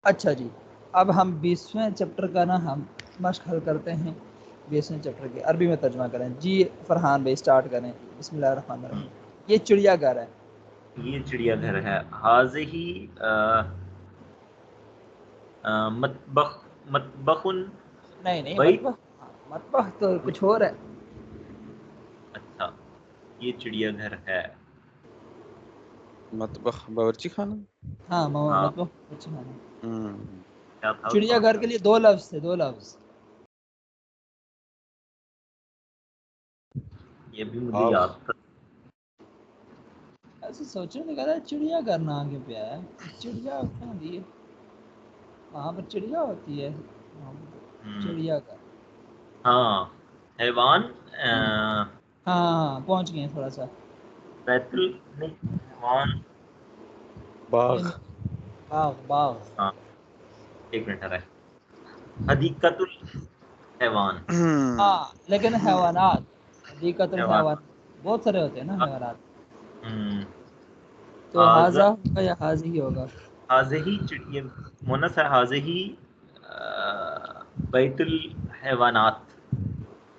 اچھا جی، اب ہم 20ویں چیپٹر کا نا ہم مشق حل کرتے ہیں. 20ویں چیپٹر کے عربی میں ترجمہ کریں. جی فرحان بھائی اسٹارٹ کریں. بسم اللہ الرحمن الرحیم. یہ چڑیا گھر ہے. یہ چڑیا گھر ہے. حاضہی مطبخ مطبخن نہیں بیت. مطبخ تو کچھ اور ہے. اچھا یہ چڑیا گھر ہے. مطبخ باورچی خانہ. ہاں ہاں مطبخ اچھا ہے. کیا تھا اس کا چڑیا گھر کے مطلب؟ لیے 2 لفظ تھے، 2 لفظ. یہ بھی مجھے باغ. یاد تھا. ایسے سوچنے میں کہا چڑیا گھر نہ آگے پہ آیا. چڑیا کہاں دی؟ وہاں پر چڑیا ہوتی ہے. چڑیا گھر. ہاں حیوان ہاں پہنچ گئے ہیں تھوڑا سا. بیت نہیں حیوان. باغ. باغ. ہاں ایک منٹ ہے. حدیقۃ الحیوان. ہاں لیکن حیوانات حدیقۃ حیوان. الحیوان بہت سارے ہوتے ہیں نا حیوانات. تو حاضہ حاضہ ہوگا یا حاضی ہوگا؟ حاضہی چڑیا مونس ہے. حاضہی بیت الحیوانات.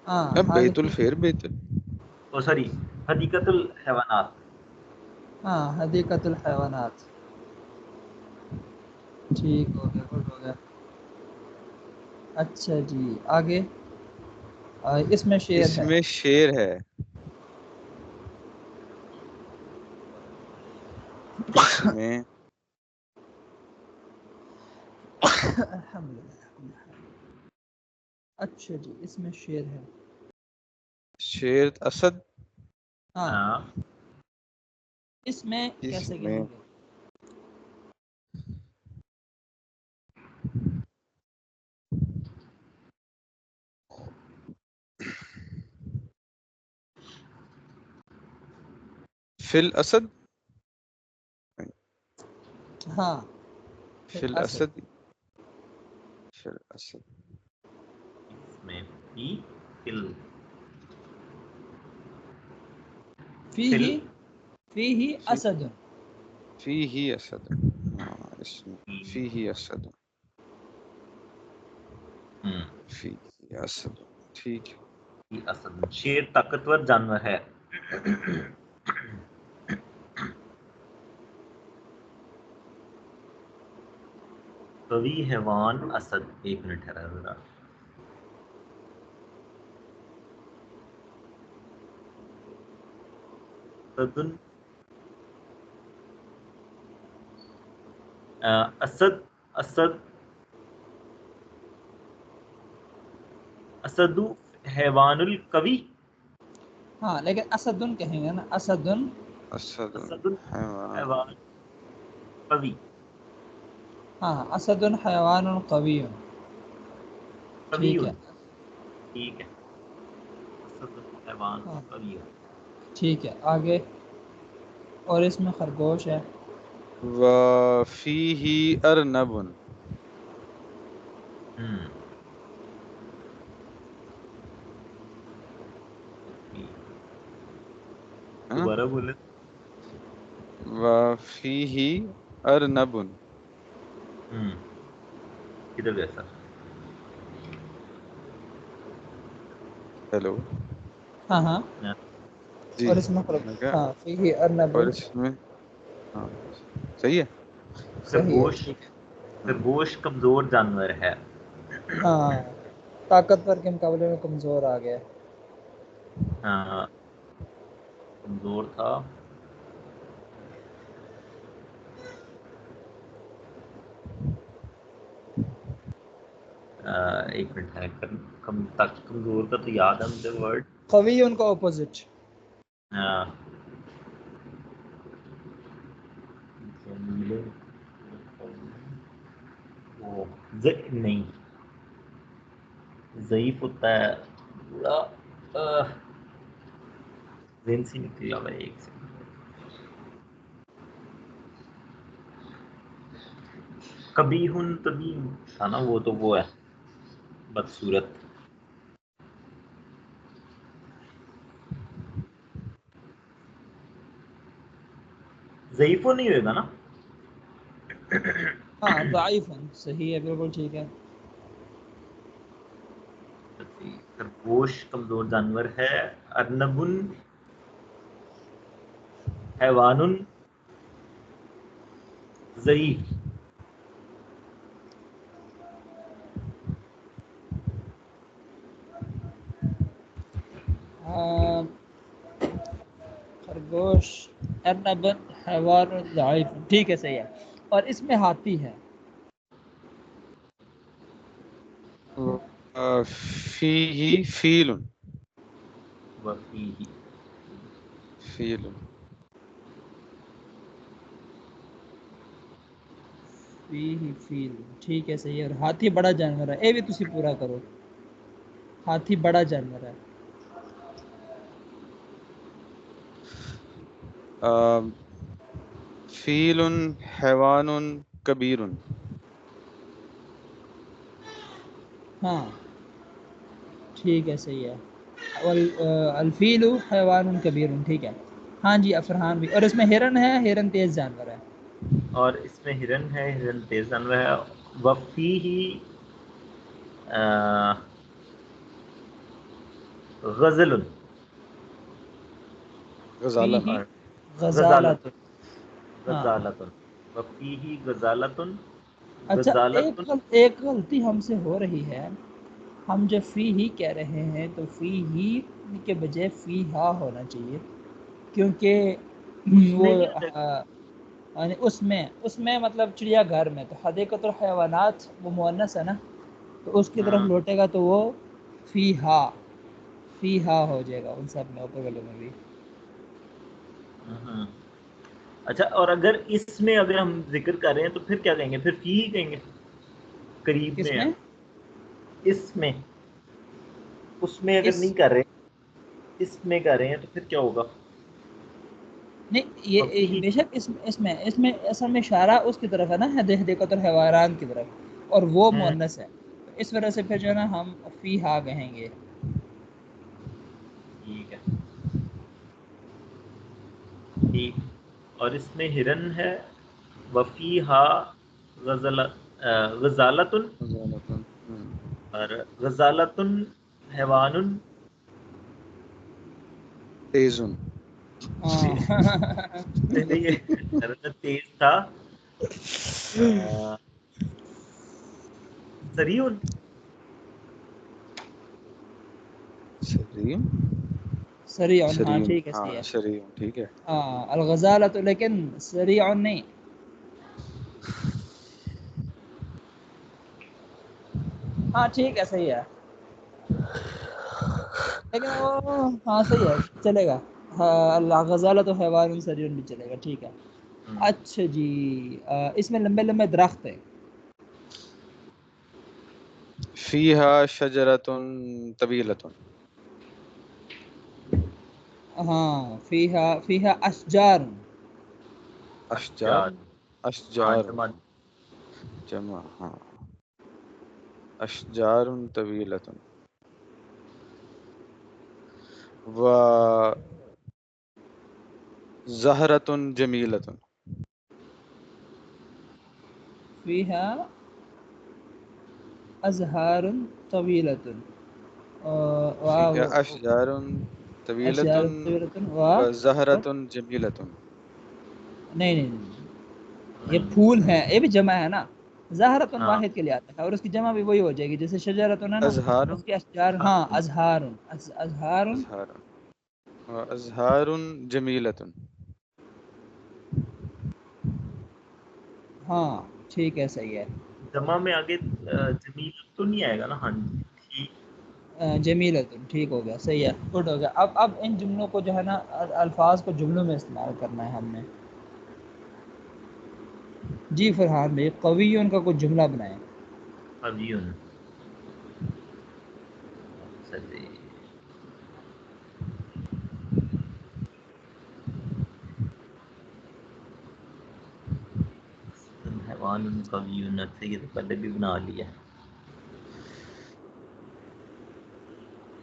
ہاں بیت حاضی. الفیر بیت او سوری حدیقۃ الحیوانات. ہاں حدیقۃ الحیوانات. ٹھیک ہو گیا، گڈ ہو گیا. اچھا جی آگے. اس میں شعر اس ہے. میں شیر ہے. اس میں الحمدللہ. اچھا جی اس میں شعر ہے. شیر اسد. ہاں اس میں اس کیسے میں کہیں گے؟ فی الاسد. ہاں فی الاسد. فی الاسد. اس میں فی فل فل فی ہی اسد. فی ہی اسد. ہاں اس میں فی ہی اسد. فی ہی اسد. ٹھیک ہے. اسد. شیر طاقتور جانور ہے. قوی حیوان اسد. ایک منٹ ٹھہرا ذرا. اسد اسد اسد اسد حیوان القوی. ہاں لیکن اسدن کہیں گے نا. اسدن. اسد اسد حیوان. حیوان قوی. ہاں اسدن حیوان قوی. قوی. ٹھیک ہے. ٹھیک ہے. اسد حیوان ہاں قوی. ٹھیک ہے آگے. اور اس میں خرگوش ہے. وفیہ ارنب. ہے نا. دوبارہ بولے. وفیہ ارنب. کدھر گیا سر؟ ہیلو. ہاں جی اور اس میں میں کہا ہاں فی ارنب. اور اس میں ہاں صحیح ہے. صحیح ہے. خرگوش. ٹھیک ہے. خرگوش کمزور جانور ہے. ہاں طاقتور کے مقابلے میں کمزور آ گیا. ہاں کمزور تھا. ایک منٹ ہے. کمزور کا تو یاد ہے مجھے ورڈ. قوی ان کا اپوزٹ. نہیں ضعیف ہوتا ہے پورا. ذہن سے نکل جا رہا ہے. ایک سیکنڈ. کبھی ہن تبھی تھا نا وہ. تو وہ ہے بدصورت. ضعیف نہیں ہوئے گا نا. ہاں ضعیف صحیح ہے بالکل ٹھیک ہے. خرگوش کمزور جانور ہے. ارنب حیوان ضعیف. خرگوش ارنب حیوان ضعیف ٹھیک ہے صحیح ہے. اور اس میں ہاتھی ہے. فیہ فیل وفیہ فیل فیل ٹھیک ہے صحیح ہے. اور ہاتھی بڑا جانور ہے. اے بھی تسی پورا کرو. ہاتھی بڑا جانور ہے. فیل حیوان کبیر. ہاں ٹھیک ہے صحیح ہے. الفیل حیوان کبیر ٹھیک ہے. ہاں جی فرحان بھی. اور اس میں ہرن ہے. ہرن تیز جانور ہے. اور اس میں ہرن ہے. ہرن تیز جانور ہے. وفیہ غزل غزالہ. فیہ اور غزالت. غزالت. ہاں غزالت وفیہ غزالت. اچھا غزالت ایک غلطی ہم سے ہو رہی ہے. ہم جب فی ہی کہہ رہے ہیں تو فی ہی کے بجائے فی ہا ہونا چاہیے کیونکہ اس وہ میں نہیں آ جائے یعنی اس میں مطلب چڑیا گھر میں تو حدیقۃ الحیوانات وہ مؤنث ہے نا تو اس کی گا. طرف ہاں لوٹے گا تو وہ فی ہا ہو جائے گا ان سب میں اوپر والے میں بھی. ہاں. اچھا اور اگر اس میں اگر ہم ذکر کر رہے ہیں تو پھر کیا کہیں گے؟ پھر فی ہی کہیں گے. قریب کس میں ہے. میں اس میں اس میں اگر اس نہیں کر رہے اس میں کر رہے ہیں تو پھر کیا ہوگا؟ نہیں یہ وفی بے شک اس میں اصل میں اشارہ اس کی طرف ہے نا حدیقۃ الحیوانات کی طرف اور وہ مؤنث ہے. اس وجہ سے پھر جو ہے نا ہم فی ہا کہیں گے. ٹھیک ہے ٹھیک. اور اس میں ہرن ہے. وفیہا غزالۃ غزالۃ. اور غزالۃ حیوان تیز. پہلے یہ تیز تھا. سریع سریم سریع ہاں سریم ٹھیک ہے ہاں صحیح ہے. سریم ٹھیک ہے. ہاں الغزالۃ لیکن سریع نہیں. ہاں ٹھیک ہے صحیح ہے لیکن وہ ہاں صحیح ہے چلے گا. ہاں غزالۃ حیوان سریع بھی چلے گا ٹھیک ہے. اچھا جی اس میں لمبے لمبے درخت ہیں. فیہا شجرۃ طویلۃ. ہاں فیہا اشجار. اشجار. ہاں اشجار جمع. جمع ہاں. اشجار طویلۃ و زہرۃ جمیلۃ. فیہا ازہار طویلۃ فیہا اشجار طویلۃ اشجار طویلۃ و زہرۃ جمیلۃ. نہیں یہ پھول ہیں. یہ بھی جمع ہے نا. زہرۃ ہاں واحد کے لیے آتا ہے اور اس کی جمع بھی وہی ہو جائے گی جیسے شجرۃ ہے نا ازہار. اس کے اشجار. ہاں ازہار ازہار و ازہار جمیلۃ. ہاں ٹھیک ہے صحیح ہے. جمع میں آگے جمیل تو نہیں آئے گا نا؟ ہاں جی ٹھیک. جمیلۃ ٹھیک ہو گیا صحیح ہے گڈ ہو گیا. اب ان جملوں کو جو ہے نا الفاظ کو جملوں میں استعمال کرنا ہے ہم نے. جی فرحان بھائی قوی ان کا کچھ جملہ بنائیں. قوی. چلیے حیوان قوی سے یہ تو پہلے بھی بنا لیا.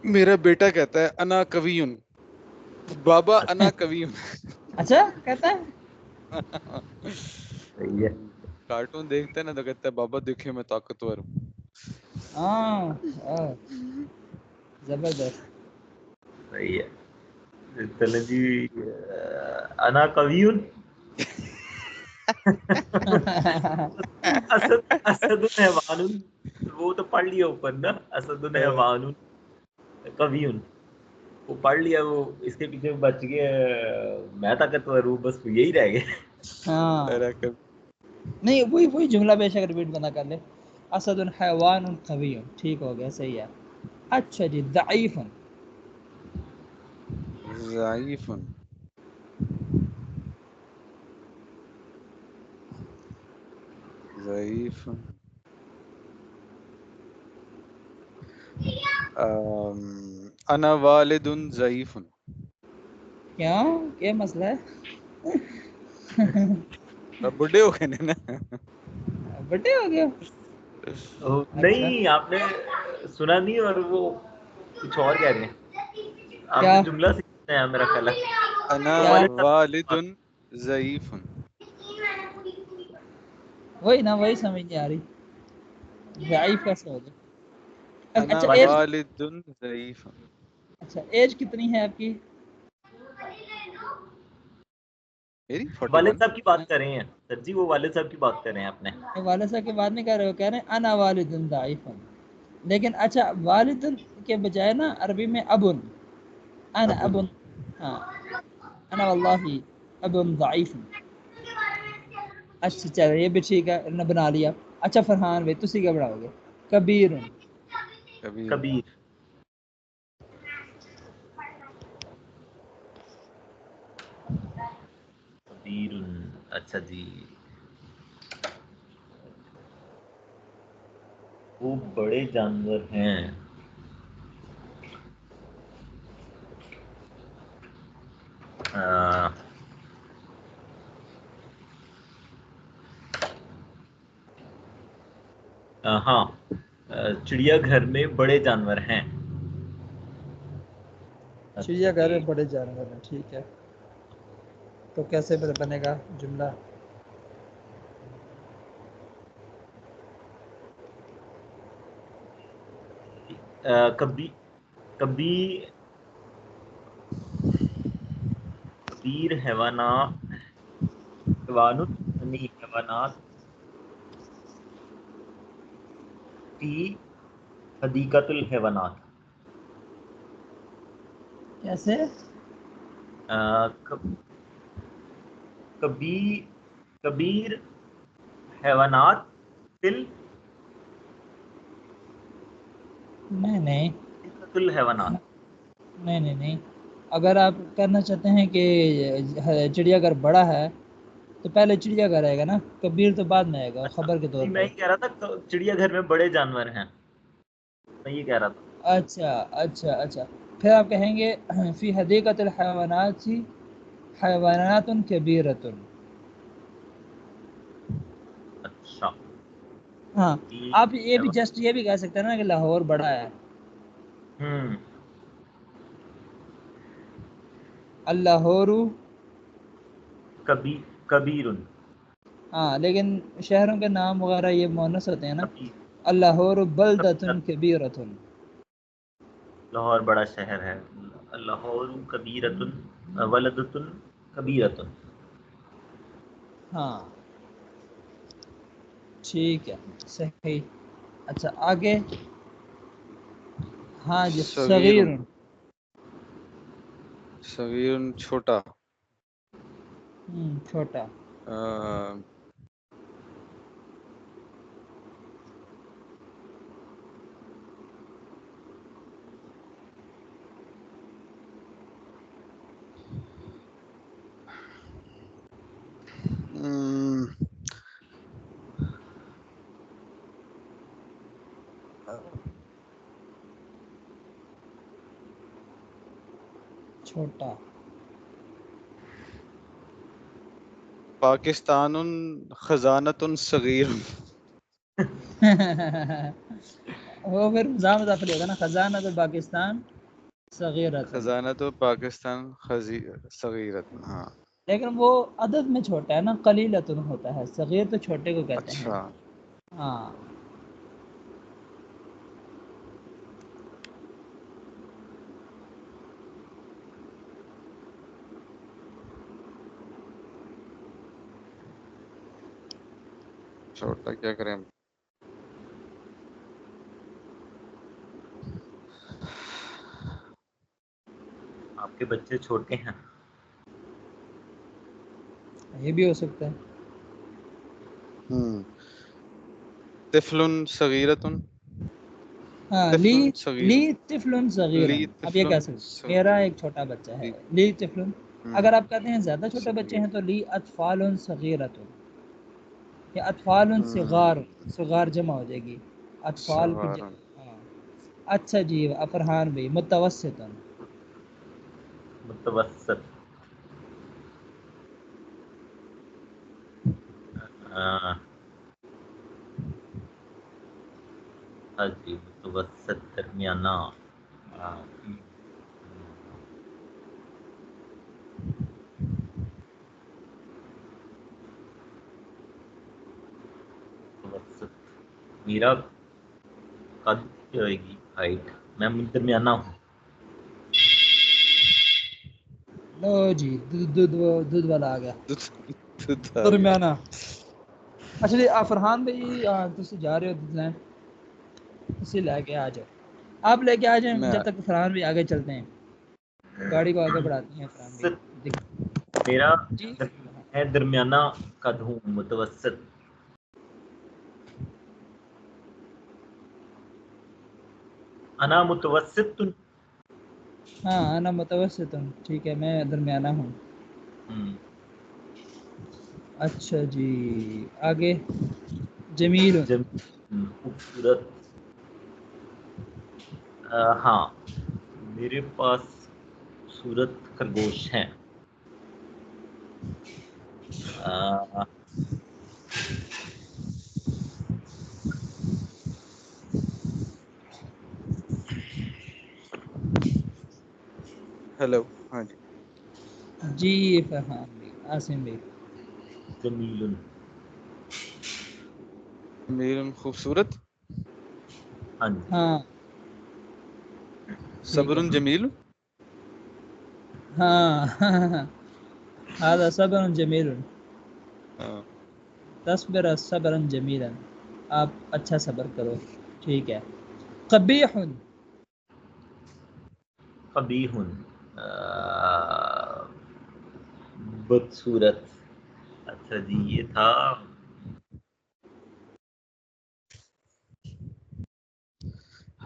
میرا بیٹا کہتا ہے انا قوی. بابا انا قوی. اچھا کہتا ہے. صحیح ہے. کارٹون دیکھتے ہیں نا تو کہتے ہیں بابا دیکھے میں طاقتور ہوں. ہاں زبردست. صحیح ہے. چلیں جی انا قویون. اسد حیوان، وہ تو پڑھ لیا اوپر نا. اسد حیوان قویون وہ پڑھ لیا، وہ اس کے پیچھے بچ گئے میں طاقتور ہوں، بس یہی رہ گئے. ہاں نہیں وہی جملہ بے شک ریپیٹ بنا کر لے. اسد حیوان قوی، ٹھیک ہو گیا، صحیح ہے. اچھا جی ضعیف. ضعیف ضعیف انا والد ضعیف. کیا مسئلہ ہے؟ اب بڈھے ہو گئے نا. بڑے ہو گیا. نہیں آپ نے سنا نہیں، اور وہ کچھ اور کہہ رہے ہیں. آپ کیا نے جملہ سیکھنا ہے میرا خیال ہے. انا کیا والد ضعیف. وہی نا، وہی سمجھ نہیں آ رہی. ضعیف کیسے ہو گیا؟ انا اچھا ایج، والد ضعیف. اچھا ایج کتنی ہے آپ کی؟ میری 41. والد صاحب کی بات کر رہے ہیں سر جی، وہ والد صاحب کی بات کر رہے ہیں آپ نے. والد صاحب کی بات نہیں کر رہے ہو، کہہ رہے ہیں انا والد ضعیف. لیکن اچھا والد کے بجائے نا عربی میں ابن، انا ابن. ہاں انا واللہ ابن ضعیف. اچھا چلو یہ بھی ٹھیک ہے، بنا لیا. اچھا فرحان بھائی تسی کیا بناؤ گے؟ کبیر. کبیر. کبیر، اچھا جی. وہ بڑے جانور ہیں. ہاں چڑیا گھر میں بڑے جانور ہیں. چڑیا گھر میں بڑے جانور ہیں، ٹھیک ہے. تو کیسے بنے گا جملہ؟ کبیر حیوانات فی حدیقۃ الحیوانات. کیسے؟ کبیر حیوانات فی نہیں حدیقۃ الحیوانات. نہیں، اگر آپ کرنا چاہتے ہیں کہ چڑیا گھر بڑا ہے تو پہلے چڑیا گھر آئے گا نا، کبیر تو بعد میں آئے گا اچھا خبر کے طور نہیں، میں پہ. یہ کہہ رہا تھا چڑیا گھر میں بڑے جانور ہیں، میں یہ کہہ رہا تھا. اچھا پھر آپ کہیں گے فی حدیقۃ الحیوانات حیوانات کبیرۃ. اچھا ہاں ٹھیک آپ یہ ہے. بھی جسٹ یہ بھی کہہ سکتے ہیں نا کہ لاہور بڑا ہے. اللاہور کبیر. ہاں لیکن شہروں کے نام وغیرہ یہ مؤنث ہوتے ہیں نا. کبیر اللاہور بلدۃ کبیرۃ. لاہور بڑا شہر ہے. لاہور کبیرۃ ولدۃ کبیرۃ. ہاں ٹھیک ہے صحیح. اچھا آگے. ہاں جی صغیر صغیر. صغیر چھوٹا. چھوٹا. چھوٹا. پاکستان خزانۃ صغیر. وہ پھر مضاف ہوگا نا، خزانہ تو پاکستان صغیرۃ. خزانہ تو پاکستان صغیرت. ہاں لیکن وہ عدد میں چھوٹا ہے نا، قلیلتن ہوتا ہے، صغیر تو چھوٹے کو کہتے ہیں. اچھا ہاں چھوٹا کیا کریں. آپ کے بچے چھوٹے ہیں. یہ بھی ہو سکتا ہے. طفل صغیرۃ. ہاں لی طفل صغیر. لی طفل صغیر. لی اب یہ طفل کہہ سکتے میرا ایک چھوٹا بچہ ہے، لی طفل. اگر آپ کہتے ہیں زیادہ چھوٹے بچے صغیر. ہیں تو لی اطفال صغیرۃ، یا اطفال صغار، صغار جمع ہو جائے گی اطفال کی صغار. ہاں. اچھا جی فرحان بھائی، متوسط. متوسط. ہاں جی متوسط درمیانہ. متوسط. میرا قد کیا ہوئے گی ہائٹ؟ میں درمیانہ ہوں. لو جی دودھ والا آ گیا آ گیا. درمیانہ. اچھا جی فرحان بھائی تسی جا رہے ہو دودھ لین، اسی لے کے آ جاؤ. آپ لے کے آ جائیں میں جب تک فرحان بھی آگے چلتے ہیں، گاڑی کو آگے بڑھاتے ہیں فرحان بھی. میرا جی میں درمیانہ قد ہوں، متوسط. انا متوسط. ہاں انا متوسط ہوں، ٹھیک ہے میں درمیانہ ہوں. اچھا جی آگے. جمیل. خوبصورت. ہاں میرے پاس خوبصورت خرگوش ہیں. ہیلو. ہاں جی. جی فرحان بھائی، عاصم بھائی. جمیل. جمیل خوبصورت. ہاں جی. ہاں ٹھیک صبر ہے. جمیل. ہاں هذا صبر جمیل. ہاں. تصبر صبرا جمیلا، آپ اچھا صبر کرو. ٹھیک ہے. قبیح. قبیح. بدصورت. اچھا جی یہ تھا.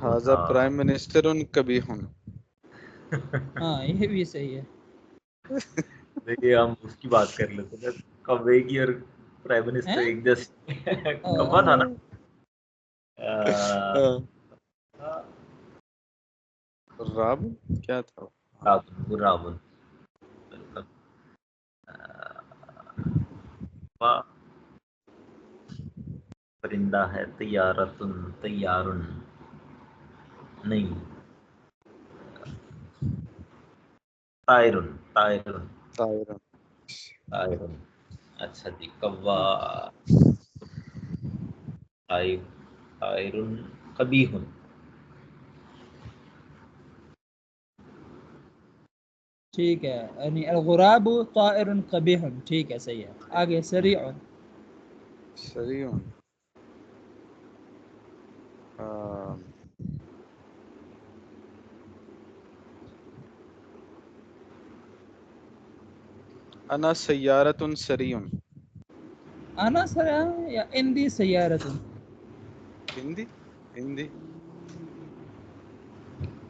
وہ هذا تھا پرائم منسٹر قبیح. ہاں یہ بھی صحیح ہے. دیکھیے ہم اس کی بات کر لیتے ہیں، کبے کی اور پرائم منسٹر ہیں؟ ایک جیسے. کبا تھا نا. راب کیا تھا. Robin robin. بالکل. پرندہ ہے. طیارتن طیارن نہیں. طائرن طائرن طائر. طائرن. اچھا جی کوا. طائرن قبیح. ٹھیک ہے، یعنی الغراب طائر قبیح. ٹھیک ہے صحیح ہے. آگے سریع. سریع. انا سیارۃ سریع. انا سريع یا اندی سیارت. ہندی. ہندی.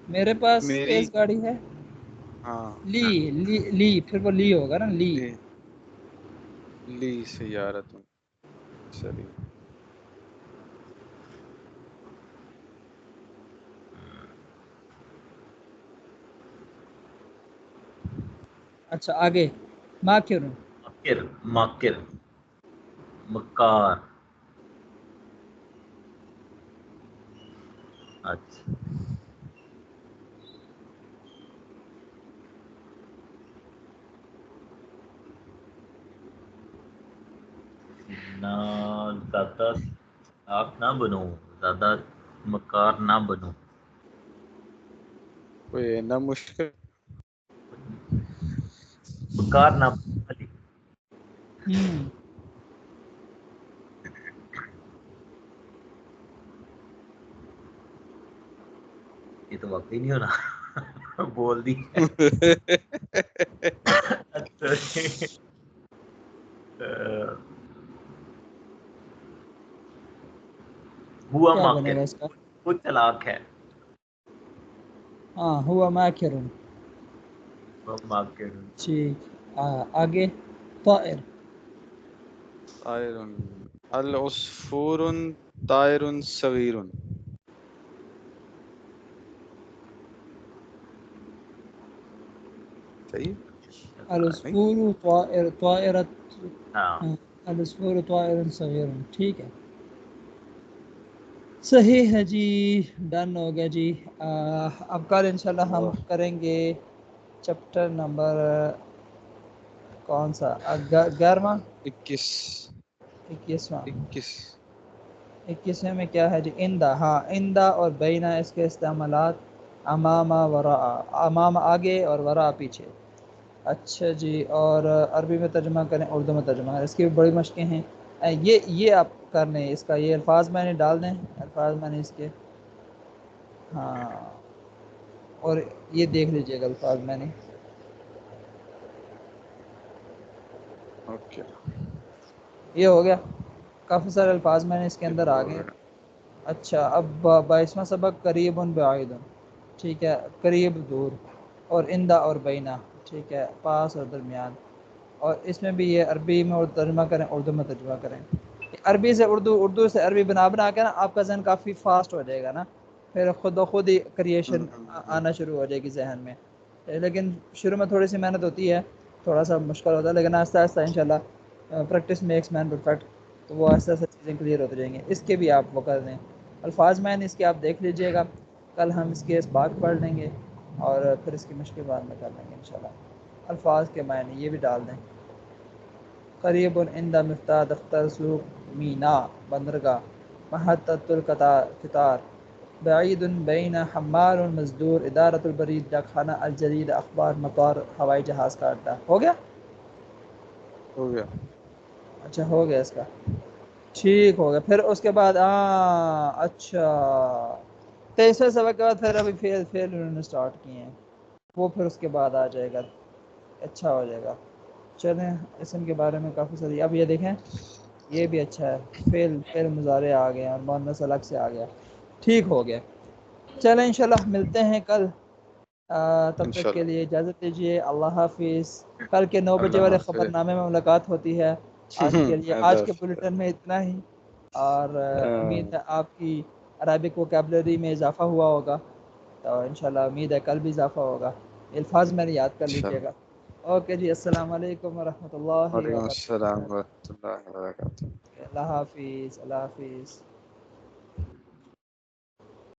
میرے پاس میری. تیز گاڑی ہے. ہاں. لی لی لی پھر وہ لی ہوگا نا، لی. لی سیارۃ سریع. اچھا آگے. ماکر. ماکر ماکر مکار. اچھا زیادہ آپ نہ بنو، زیادہ مکار نہ بنو. کوئی نہ مشکل مکار نہ بنو. یہ تو واقعی نہیں ہونا. بول دی. ہوا کیا بنے ماکر، گا اس کا؟ وہ چلاک ہے. ہاں ہوا ماکر. وہ ماکر. ٹھیک آگے طائر. طائر العصفور طائر صغیر. صحیح. العصفور طائرة ہاں العصفور طائر صغیر. ٹھیک ہے، صحیح ہے جی، ڈن ہو گیا جی. اب کل انشاءاللہ ہم کریں گے چیپٹر نمبر کون سا؟ 11واں 21واں 21ویں میں کیا ہے جی؟ اندہ. ہاں اندہ اور بینہ اس کے استعمالات امام وراء، امام آگے اور وراء پیچھے. اچھا جی، اور عربی میں ترجمہ کریں، اردو میں ترجمہ کریں. اس کی بڑی مشقیں ہیں. یہ آپ کر لیں، اس کا یہ الفاظ میں نے ڈال دیں، الفاظ میں نے اس کے. ہاں اور یہ دیکھ لیجئے گا الفاظ میں نے. اوکے یہ ہو گیا، کافی سارے الفاظ میں نے اس کے اندر آ گئے. اچھا اب 22واں سبق قریب بعید. ٹھیک ہے، قریب دور، اور اندہ اور بینہ. ٹھیک ہے، پاس اور درمیان. اور اس میں بھی یہ عربی میں ترجمہ کریں، اردو میں ترجمہ کریں. عربی سے اردو، اردو سے عربی بنا کے نا آپ کا ذہن کافی فاسٹ ہو جائے گا نا، پھر خود بخود ہی کریشن آنا شروع ہو جائے گی ذہن میں. لیکن شروع میں تھوڑی سی محنت ہوتی ہے، تھوڑا سا مشکل ہوتا ہے، لیکن آہستہ آہستہ انشاءاللہ پریکٹس میکس مین پرفیکٹ. تو وہ آہستہ آہستہ چیزیں کلیئر ہوتی جائیں گی. اس کے بھی آپ وہ کر دیں الفاظ میں نے اس کے آپ دیکھ لیجئے گا. کل ہم اس کے اس بات پڑھ لیں گے اور پھر اس کی مشکل بعد میں کر لیں گے انشاءاللہ. الفاظ کے معنی یہ بھی ڈال دیں. قریب عند مفتاح دفتر سوق مینا بندرگاہ محطۃ القطار بعید بین حمال مزدور ادارۃ البرید ڈاک خانہ الجدید اخبار مطار ہوائی جہاز کا اڈہ. ہو گیا؟ ہو گیا. اچھا ہو گیا اس کا. ٹھیک ہو گیا. پھر اس کے بعد اچھا 23ویں سبق کے بعد پھر ابھی فیل انہوں نے اسٹارٹ کیے ہیں، وہ پھر اس کے بعد آ جائے گا، اچھا ہو جائے گا. چلیں اسم کے بارے میں کافی ساری. اب یہ دیکھیں یہ بھی اچھا ہے، فعل مضارع آ گیا اور مؤنث الگ سے آ گیا. ٹھیک ہو گیا. چلیں انشاءاللہ ملتے ہیں کل. تب تک کے انشاءاللہ. لیے اجازت دیجیے. اللہ حافظ. کل کے 9 بجے اللہ والے حافظ. خبر نامے میں ملاقات ہوتی ہے. آج کے لیے، آج کے بلیٹن میں اتنا ہی، اور امید ہے آپ کی عربک وکیبلری میں اضافہ ہوا ہوگا. تو انشاءاللہ امید ہے کل بھی اضافہ ہوگا. الفاظ میں نے یاد کر لیجئے گا. اوکے جی، السلام علیکم ورحمۃ اللہ وعلیکم السلام وبرکاتہ. ورحمۃ اللہ وبرکاتہ. اللہ حافظ. اللہ حافظ.